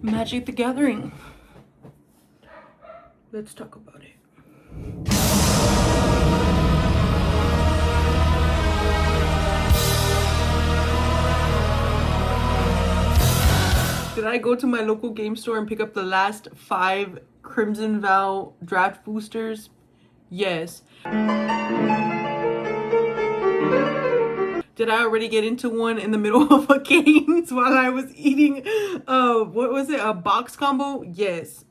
Magic the Gathering. Let's talk about it. Did I go to my local game store and pick up the last 5 Crimson Vow draft boosters? Yes. Did I already get into one in the middle of a games while I was eating what was it, a box combo? Yes.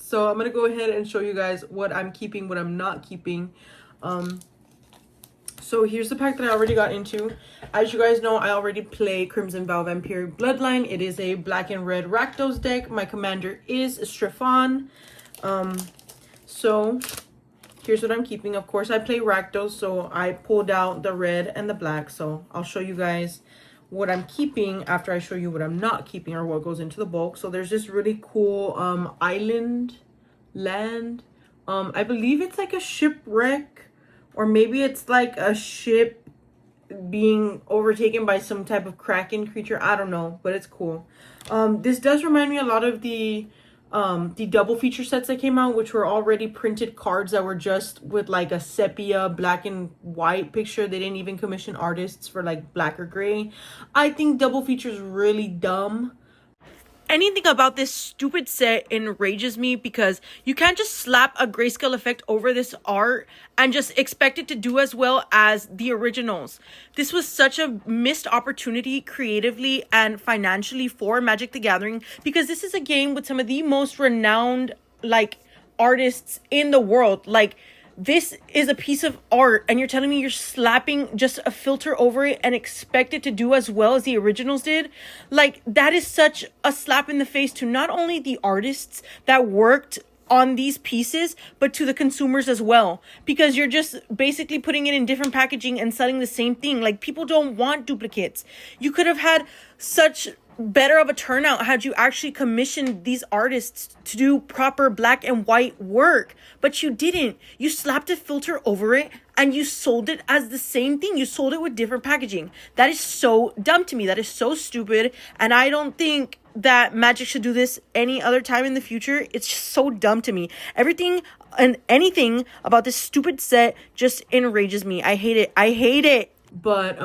So I'm gonna go ahead and show you guys what I'm keeping, what I'm not keeping. So here's the pack that I already got into. As you guys know, I already play Crimson Vow Vampire Bloodline. It is a black and red Rakdos deck. My commander is Strefan. So here's what I'm keeping. Of course, I play Rakdos, so I pulled out the red and the black. So I'll show you guys what I'm keeping after I show you what I'm not keeping or what goes into the bulk. So there's this really cool land. I believe it's like a shipwreck, or maybe it's like a ship being overtaken by some type of kraken creature. I don't know, but it's cool. This does remind me a lot of the double feature sets that came out, which were already printed cards that were just with like a sepia black and white picture. They didn't even commission artists for like black or gray. I think double feature is really dumb. Anything about this stupid set enrages me because you can't just slap a grayscale effect over this art and just expect it to do as well as the originals. This was such a missed opportunity creatively and financially for Magic the Gathering, because this is a game with some of the most renowned like artists in the world. Like, this is a piece of art and you're telling me you're slapping just a filter over it and expect it to do as well as the originals did? Like, that is such a slap in the face to not only the artists that worked on these pieces, but to the consumers as well, because you're just basically putting it in different packaging and selling the same thing. Like, people don't want duplicates. You could have had such better of a turnout had you actually commissioned these artists to do proper black and white work, but you didn't. You slapped a filter over it and you sold it as the same thing. You sold it with different packaging. That is so dumb to me. That is so stupid, and I don't think that Magic should do this any other time in the future. It's just so dumb to me. Everything and anything about this stupid set just enrages me. I hate it. But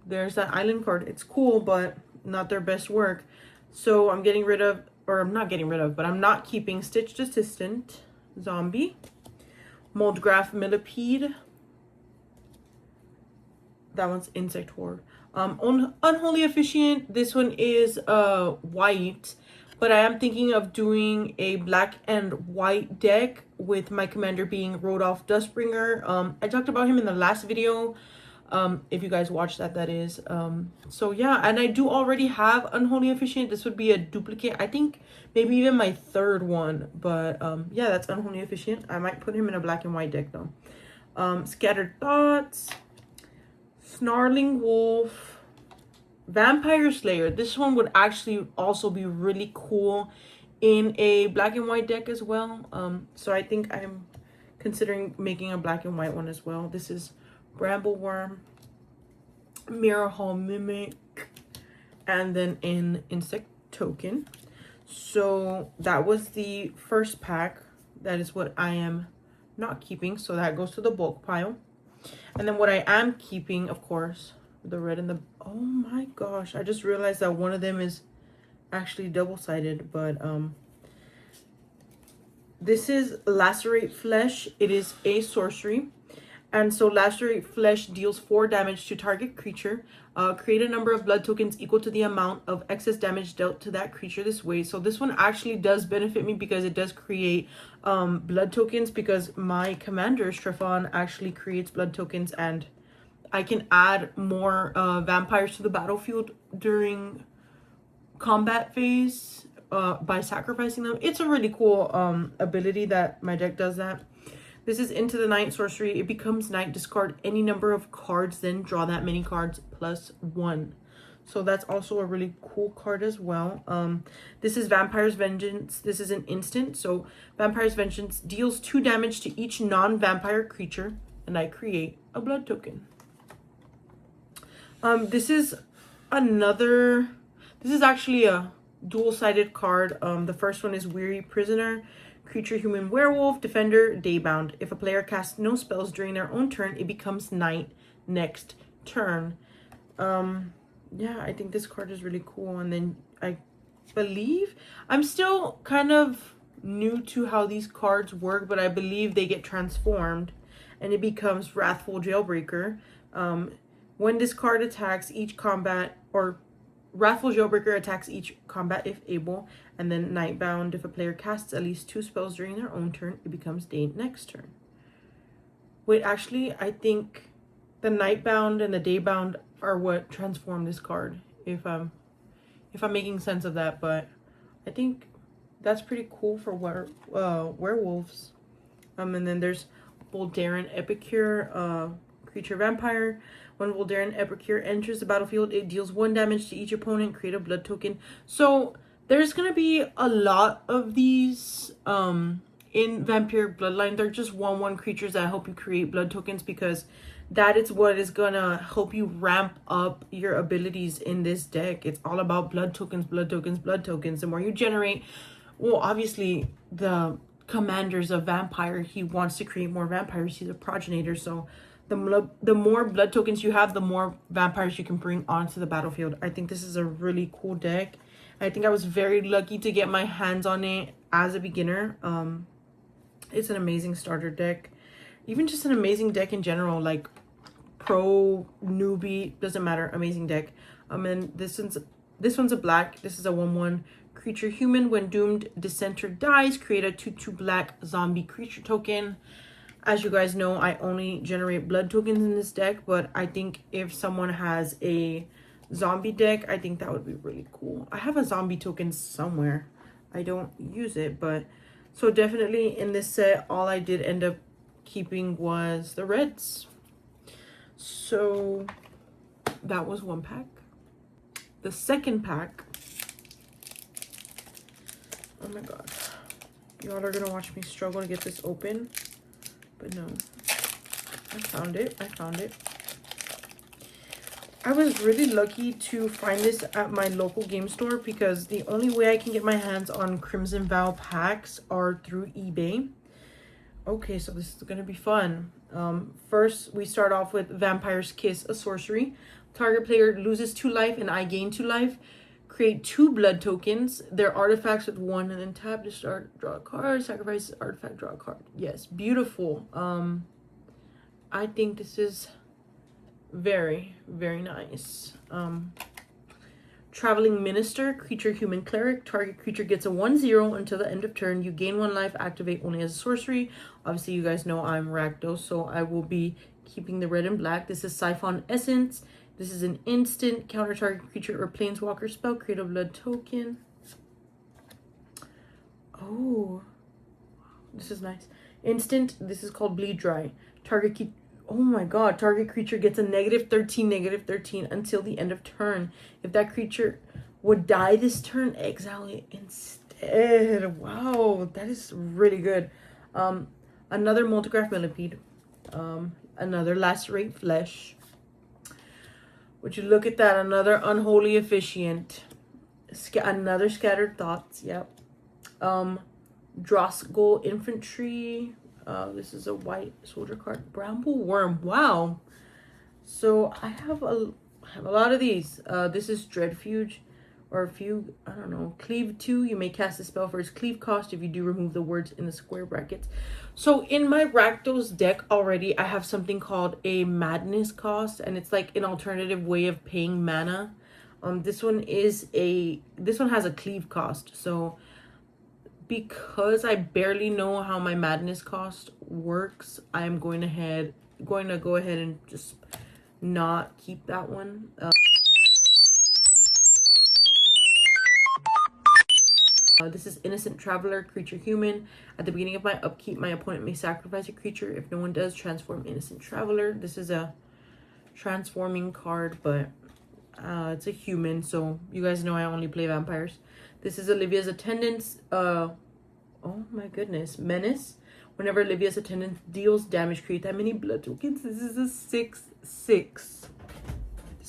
there's that island card. It's cool, but not their best work. So I'm getting rid of, or I'm not getting rid of, but I'm not keeping Stitched Assistant, Zombie, Moldgraph Millipede. That one's Insect Horde. Unholy Officiant. This one is white, but I am thinking of doing a black and white deck with my commander being Rodolph Dustbringer. I talked about him in the last video. If you guys watched that is. So yeah, and I do already have Unholy Officiant. This would be a duplicate. I think maybe even my third one, but yeah, that's Unholy Officiant. I might put him in a black and white deck though. Scattered Thoughts, Snarling Wolf, Vampire Slayer. This one would actually also be really cool in a black and white deck as well. So I think I'm considering making a black and white one as well. This is Brambleworm, Mirror Hall Mimic, and then an Insect Token. So that was the first pack. That is what I am not keeping, so that goes to the bulk pile. And then what I am keeping, of course, the red and the, oh my gosh, I just realized that one of them is actually double-sided, but this is Lacerate Flesh. It is a sorcery. And so Lacerate Flesh deals 4 damage to target creature. Create a number of blood tokens equal to the amount of excess damage dealt to that creature this way. So this one actually does benefit me because it does create blood tokens, because my commander, Strefan, actually creates blood tokens, and I can add more vampires to the battlefield during combat phase by sacrificing them. It's a really cool ability that my deck does that. This is Into the Night sorcery. It becomes night. Discard any number of cards, then draw that many cards +1. So that's also a really cool card as well. This is Vampire's Vengeance. This is an instant. So Vampire's Vengeance deals 2 damage to each non-vampire creature, and I create a blood token. This is another, this is actually a dual-sided card. The first one is Weary Prisoner. Creature, human, werewolf, defender, daybound. If a player casts no spells during their own turn, it becomes night next turn. Yeah, I think this card is really cool. And then I believe, I'm still kind of new to how these cards work, but I believe they get transformed and it becomes Wrathful Jailbreaker. When this card attacks each combat, or Wrathful Jailbreaker attacks each combat if able, and then Nightbound, if a player casts at least 2 spells during their own turn, it becomes day next turn. Wait, actually, I think the Nightbound and the Daybound are what transform this card, if I'm making sense of that, but I think that's pretty cool for werewolves. And then there's Voldaren Epicure, creature vampire. When Voldaren Epicure enters the battlefield, it deals 1 damage to each opponent. Create a blood token. So there's gonna be a lot of these in Vampire Bloodline. They're just 1/1 creatures that help you create blood tokens, because that is what is gonna help you ramp up your abilities in this deck. It's all about blood tokens, blood tokens, blood tokens. The more you generate, well, obviously the commander's a vampire. He wants to create more vampires. He's a progenitor. So the more blood tokens you have, the more vampires you can bring onto the battlefield. I think this is a really cool deck. I think I was very lucky to get my hands on it as a beginner. It's an amazing starter deck. Even just an amazing deck in general, like pro, newbie, doesn't matter, amazing deck. And this one's a black. This is a 1/1 creature, human. When doomed, dissenter dies, create a 2/2 black zombie creature token. As you guys know, I only generate blood tokens in this deck, but I think if someone has a zombie deck, I think that would be really cool. I have a zombie token somewhere. I don't use it, but so definitely in this set, all I did end up keeping was the reds. So that was 1 pack. The second pack, oh my god, y'all are gonna watch me struggle to get this open, but no, I found it. I was really lucky to find this at my local game store, because the only way I can get my hands on Crimson Vow packs are through eBay. Okay, so this is gonna be fun. First, we start off with Vampire's Kiss, a sorcery. Target player loses 2 life and I gain 2 life. Create 2 blood tokens. They're artifacts with 1, and then tap to start, draw a card, sacrifice artifact, draw a card. Yes, beautiful. I think this is very, very nice. Traveling Minister, creature, human, cleric. Target creature gets a 1/0 until the end of turn. You gain 1 life, activate only as a sorcery. Obviously, you guys know I'm Rakdos, so I will be keeping the red and black. This is Siphon Essence. This is an instant. Counter target creature or planeswalker spell. Create a blood token. Oh, this is nice. Instant. This is called Bleed Dry. Target oh my god, target creature gets a -13 until the end of turn. If that creature would die this turn, exile it instead. Wow, that is really good. Another Multigraph Millipede. Another Lacerate Flesh. Would you look at that? Another Unholy Officiant. Another Scattered Thoughts. Yep. Droskol Infantry. This is a white soldier card. Bramble Worm. Wow. So I have a lot of these. This is Dreadfuge, or Fugue. I don't know. Cleave 2. You may cast a spell for its cleave cost. If you do, remove the words in the square brackets. So in my Rakdos deck already, I have something called a Madness cost, and it's like an alternative way of paying mana. This one has a cleave cost. So because I barely know how my Madness cost works, I'm going to go ahead and just not keep that one. This is Innocent Traveler, creature, human. At the beginning of my upkeep, my opponent may sacrifice a creature. If no one does, transform Innocent Traveler. This is a transforming card, but it's a human, so you guys know I only play vampires. This is Olivia's Attendance. Oh my goodness. Menace. Whenever Olivia's Attendance deals damage, create that many blood tokens. This is a 6/6.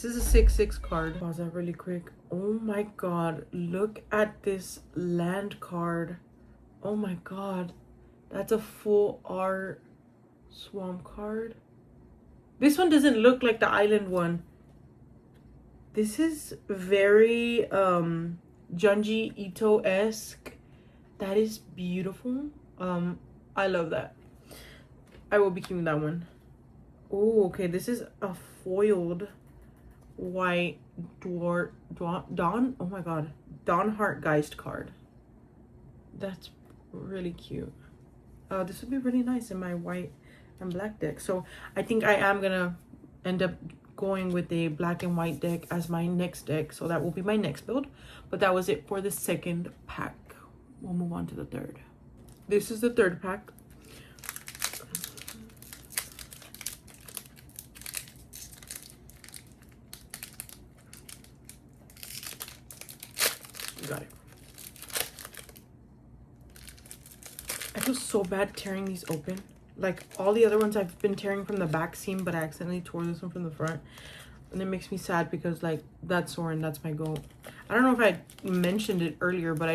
This is a 6/6 card. Pause that really quick. Oh my god, look at this land card. Oh my god, that's a full art swamp card. This one doesn't look like the island one. This is very Junji Ito-esque. That is beautiful. I love that. I will be keeping that one. Oh, okay, this is a foiled white Dawn. Oh my god, Dawn Heartgeist card. That's really cute. This would be really nice in my white and black deck. So I think I am gonna end up going with a black and white deck as my next deck. So that will be my next build. But that was it for the second pack. We'll move on to the third. This is the third pack. Got it. I feel so bad tearing these open. Like all the other ones I've been tearing from the back seam, but I accidentally tore this one from the front. And it makes me sad because like that's Soren, that's my goat. I don't know if I mentioned it earlier, but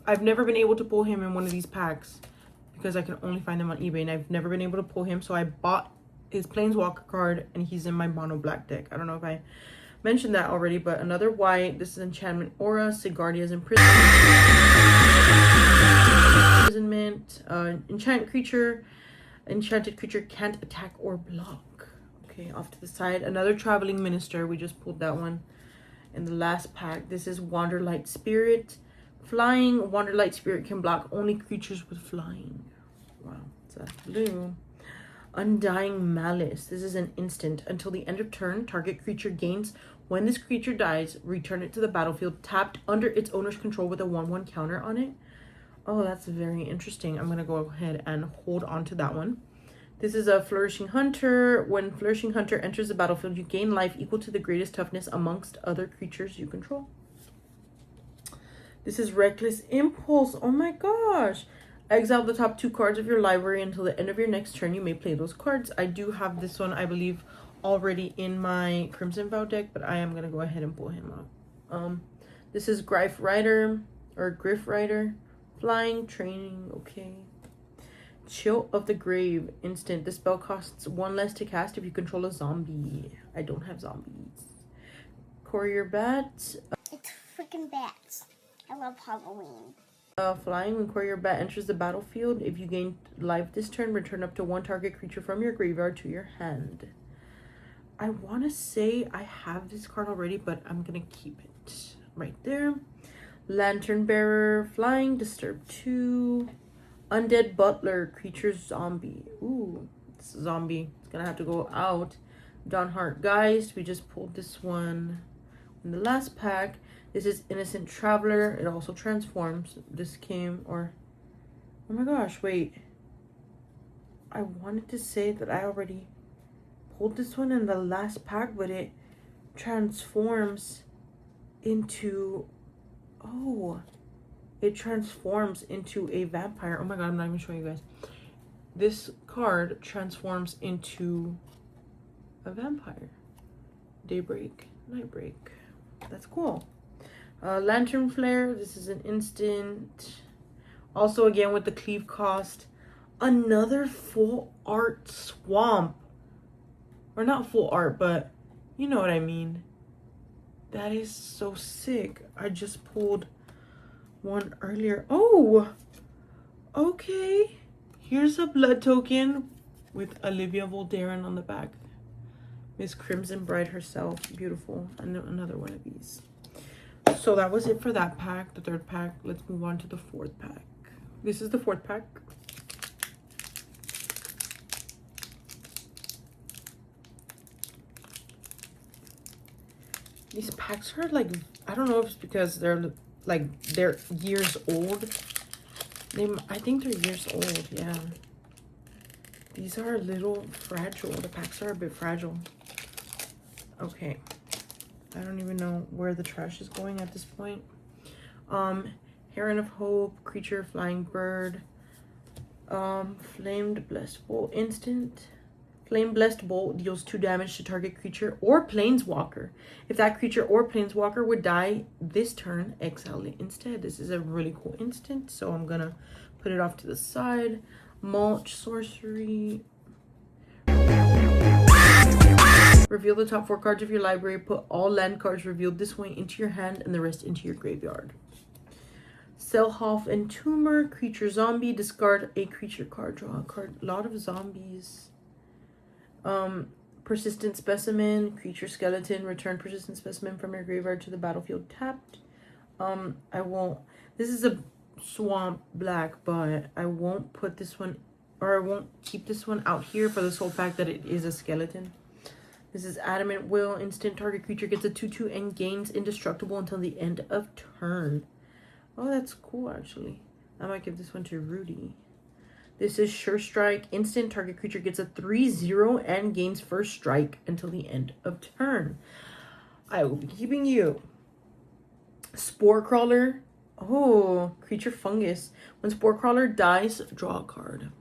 I've never been able to pull him in one of these packs because I can only find them on eBay, and I've never been able to pull him. So I bought his Planeswalker card and he's in my mono black deck. I don't know if I mentioned that already, but another white. This is Enchantment Aura, Sigardia's Imprisonment, enchanted creature can't attack or block. Okay, off to the side, another Traveling Minister. We just pulled that one in the last pack. This is Wanderlight Spirit. Flying, Wanderlight Spirit can block only creatures with flying. Wow, it's a blue. Undying Malice. This is an instant. Until the end of turn, target creature gains. When this creature dies, return it to the battlefield tapped under its owner's control with a 1/1 counter on it. Oh, that's very interesting. I'm going to go ahead and hold on to that one. This is a Flourishing Hunter. When Flourishing Hunter enters the battlefield, you gain life equal to the greatest toughness amongst other creatures you control. This is Reckless Impulse. Oh my gosh. Exile the top 2 cards of your library until the end of your next turn. You may play those cards. I do have this one, I believe, already in my Crimson Vow deck, but I am going to go ahead and pull him out. This is Griff Rider. Flying, training, okay. Chill of the Grave, instant. The spell costs 1 less to cast if you control a zombie. I don't have zombies. Courier Bat. It's freaking bats. I love Halloween. Flying, when Courier Bat enters the battlefield, if you gain life this turn, return up to 1 target creature from your graveyard to your hand. I want to say I have this card already, but I'm going to keep it right there. Lantern Bearer, Flying, Disturb 2. Undead Butler, creature zombie. Ooh, it's zombie. It's going to have to go out. Dawn Heartgeist, we just pulled this one in the last pack. This is Innocent Traveler. It also transforms. This came, or... Oh my gosh, wait. I wanted to say that I already pulled this one in the last pack, but it transforms into... Oh, it transforms into a vampire. Oh my god, I'm not even showing you guys. This card transforms into a vampire. Daybreak, Nightbreak. That's cool. Lantern Flare. This is an instant. Also, again, with the cleave cost. Another full art swamp. Or not full art, but you know what I mean. That is so sick. I just pulled one earlier. Oh, okay. Here's a blood token with Olivia Voldaren on the back. Miss Crimson Bride herself. Beautiful. And another one of these. So that was it for that pack, the third pack. Let's move on to the fourth pack. This is the fourth pack. These packs are like, I don't know if it's because they're years old. I think they're years old, yeah. These are a little fragile. The packs are a bit fragile. Okay. I don't even know where the trash is going at this point. Heron of Hope, creature, flying bird. Flamed Blessful instant. Flame Blessed Bolt deals 2 damage to target creature or planeswalker. If that creature or planeswalker would die this turn, exile it instead. This is a really cool instant, so I'm gonna put it off to the side. Mulch, sorcery. Reveal the top 4 cards of your library. Put all land cards revealed this way into your hand and the rest into your graveyard. Selhoff Entomber, creature zombie, discard a creature card, draw a card. A lot of zombies. Persistent Specimen, creature skeleton, return persistent specimen from your graveyard to the battlefield tapped. I won't, this is a swamp black, but I won't put this one, or I won't keep this one out here for the sole fact that it is a skeleton. This is Adamant Will, instant target creature gets a 2/2 and gains indestructible until the end of turn. Oh, that's cool, actually. I might give this one to Rudy. This is Sure Strike. Instant target creature gets a 3/0 and gains first strike until the end of turn. I will be keeping you. Spore Crawler. Oh, creature fungus. When Spore Crawler dies, draw a card.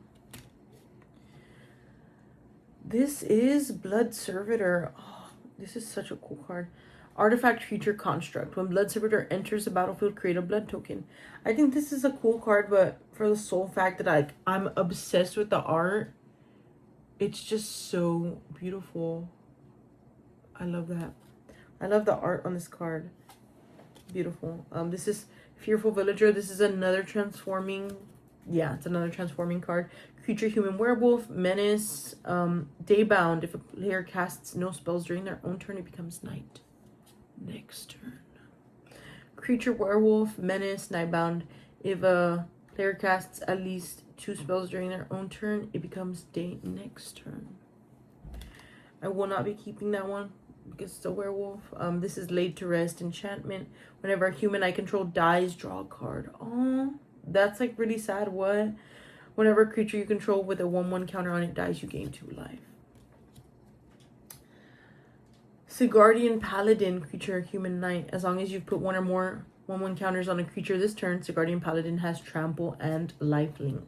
This is Blood Servitor. Oh, this is such a cool card. Artifact Creature Construct. When Blood Servitor enters the battlefield, create a blood token. I think this is a cool card, but for the sole fact that I'm obsessed with the art. It's just so beautiful. I love that. I love the art on this card. Beautiful. This is Fearful Villager. This is another transforming. Yeah, it's another transforming card. Creature Human Werewolf. Menace. Daybound. If a player casts no spells during their own turn, it becomes night. Next turn. Creature Werewolf, Menace, Nightbound. If a player casts at least 2 spells during their own turn, it becomes day next turn. I will not be keeping that one because it's a werewolf. This is Laid to Rest enchantment. Whenever a human I control dies, draw a card. Oh, that's like really sad. What? Whenever a creature you control with a 1/1 counter on it dies, you gain 2 life. Sigardian Paladin, creature human knight. As long as you've put 1 or more 1/1 counters on a creature this turn, Sigardian Paladin has trample and lifelink.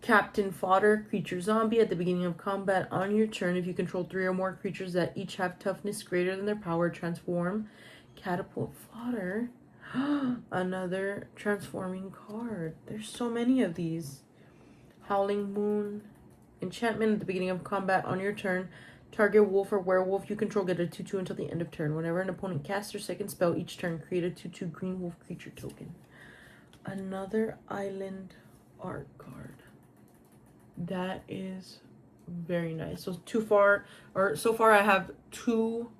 Captain Fodder, creature zombie. At the beginning of combat on your turn, if you control 3 or more creatures that each have toughness greater than their power, transform. Catapult Fodder. Another transforming card. There's so many of these. Howling Moon. Enchantment. At the beginning of combat on your turn, target wolf or werewolf you control get a 2/2 until the end of turn. Whenever an opponent casts their second spell each turn, create a 2/2 green wolf creature token. Another island art card. That is very nice. So far I have 2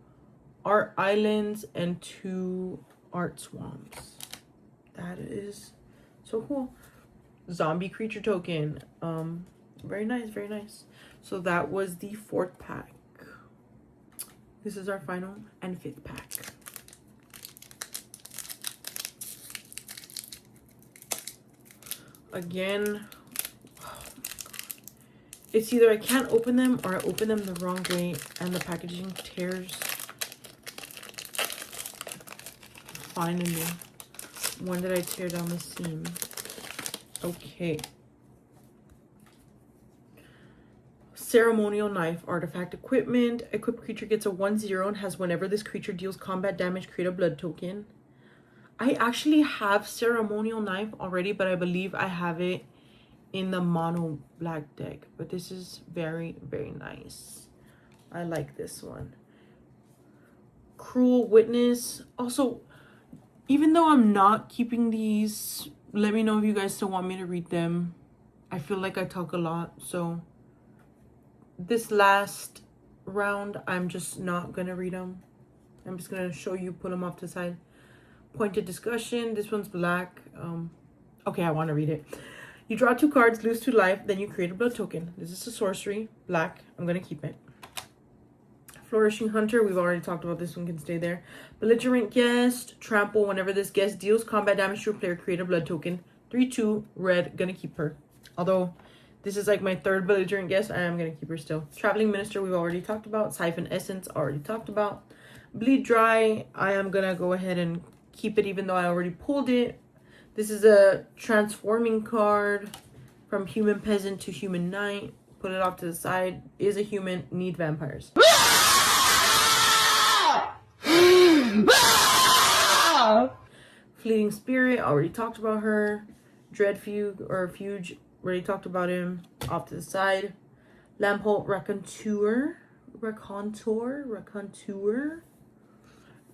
art islands and 2 art swamps. That is so cool. Zombie creature token. Very nice, very nice. So that was the 4th pack. This is our final and 5th pack. Again, it's either I can't open them or I open them the wrong way and the packaging tears. Finally. When did I tear down the seam? Okay. Ceremonial Knife, artifact equipment. Equipped creature gets a 1/0 and has whenever this creature deals combat damage, create a blood token. I actually have Ceremonial Knife already, but I believe I have it in the mono black deck. But this is very, very nice. I like this one. Cruel Witness. Also, even though I'm not keeping these, let me know if you guys still want me to read them. I feel like I talk a lot, so this last round I'm just not gonna read them. I'm just gonna show you, put them off to the side. Pointed Discussion. This one's black. Okay, I want to read it. You draw 2 cards, lose 2 life, then you create a blood token. This is a sorcery, black. I'm gonna keep it. Flourishing Hunter, we've already talked about this one, can stay there. Belligerent Guest, trample. Whenever this guest deals combat damage to a player, create a blood token. 3/2, red, gonna keep her. Although this is like my 3rd Belligerent Guest, I am gonna keep her still. Traveling Minister, we've already talked about. Siphon Essence, already talked about. Bleed Dry, I am gonna go ahead and keep it even though I already pulled it. This is a transforming card from Human Peasant to Human Knight. put it off to the side. Is a human, need vampires. Fleeting Spirit, already talked about her. Dread Fugue or Fuge, already talked about him. Off to the side. Lampholt Raconteur.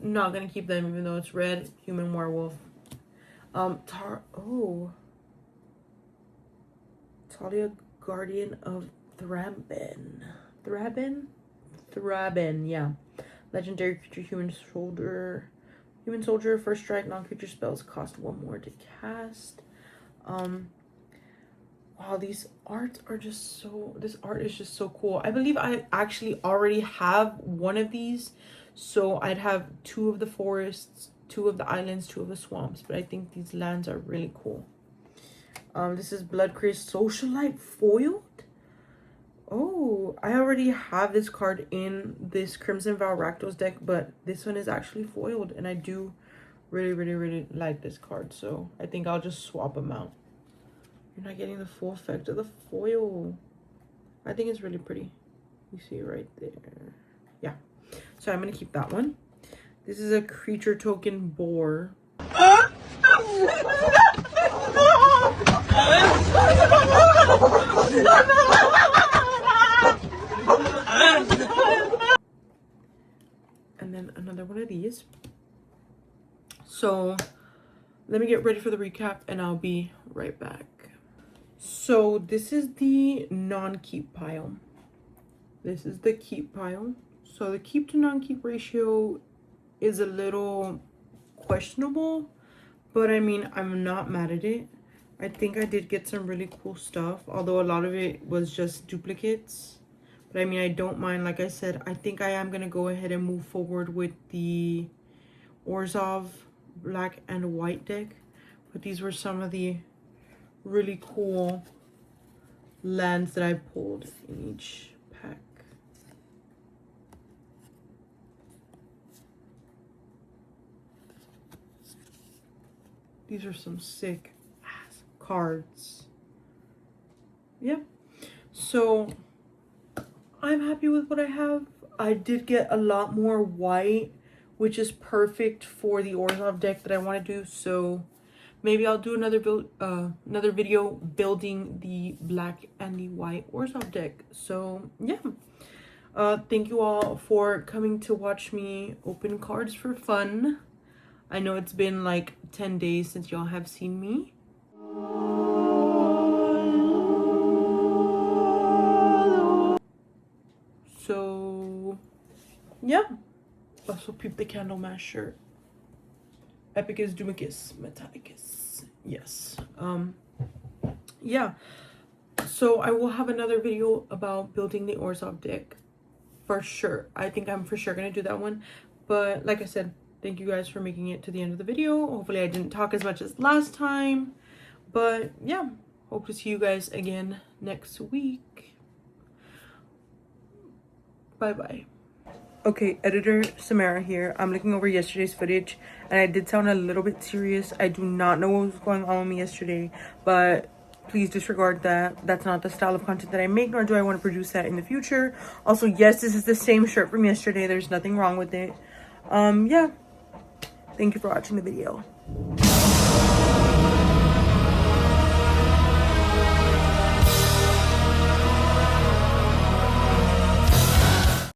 Not gonna keep them even though it's red. Human werewolf. Talia, Guardian of Thraben, yeah. Legendary creature, human soldier. First strike, non-creature spells cost 1 more to cast. Wow, these arts are just so, this art is just so cool. I believe I actually already have one of these. So I'd have 2 of the forests, 2 of the islands, 2 of the swamps. But I think these lands are really cool. This is Bloodcrazed Socialite foiled. Oh, I already have this card in this Crimson Vow Rakdos deck, but this one is actually foiled. And I do really like this card. So I think I'll just swap them out. You're not getting the full effect of the foil. I think it's really pretty. You see it right there. Yeah. So I'm going to keep that one. This is a creature token boar. And then another one of these. So let me get ready for the recap and I'll be right back. So this is the non-keep pile. This is the keep pile. So the keep to non-keep ratio is a little questionable, but I mean, I'm not mad at it. I think I did get some really cool stuff, although a lot of it was just duplicates. But I mean, I don't mind. Like I said, I think I am going to go ahead and move forward with the Orzhov black and white deck. But these were some of the really cool lands that I pulled in each pack. These are some sick ass cards. Yep. So I'm happy with what I have. I did get a lot more white, which is perfect for the Orzhov deck that I want to do. So maybe I'll do another video building the black and the white Orzhov deck. So yeah. Thank you all for coming to watch me open cards for fun. I know it's been like 10 days since y'all have seen me. So yeah. Also peep the Candlemass shirt. Epicus Dumicus Metallicus. Yes. Yeah. So I will have another video about building the Orzhov deck. For sure. I think I'm for sure gonna do that one. But like I said, thank you guys for making it to the end of the video. Hopefully I didn't talk as much as last time. But yeah. Hope to see you guys again next week. Bye-bye. Okay, editor Samara here. I'm looking over yesterday's footage and I did sound a little bit serious. I do not know what was going on with me yesterday, but please disregard that. That's not the style of content that I make, nor do I want to produce that in the future. Also, yes, this is the same shirt from yesterday. There's nothing wrong with it. Yeah. Thank you for watching the video.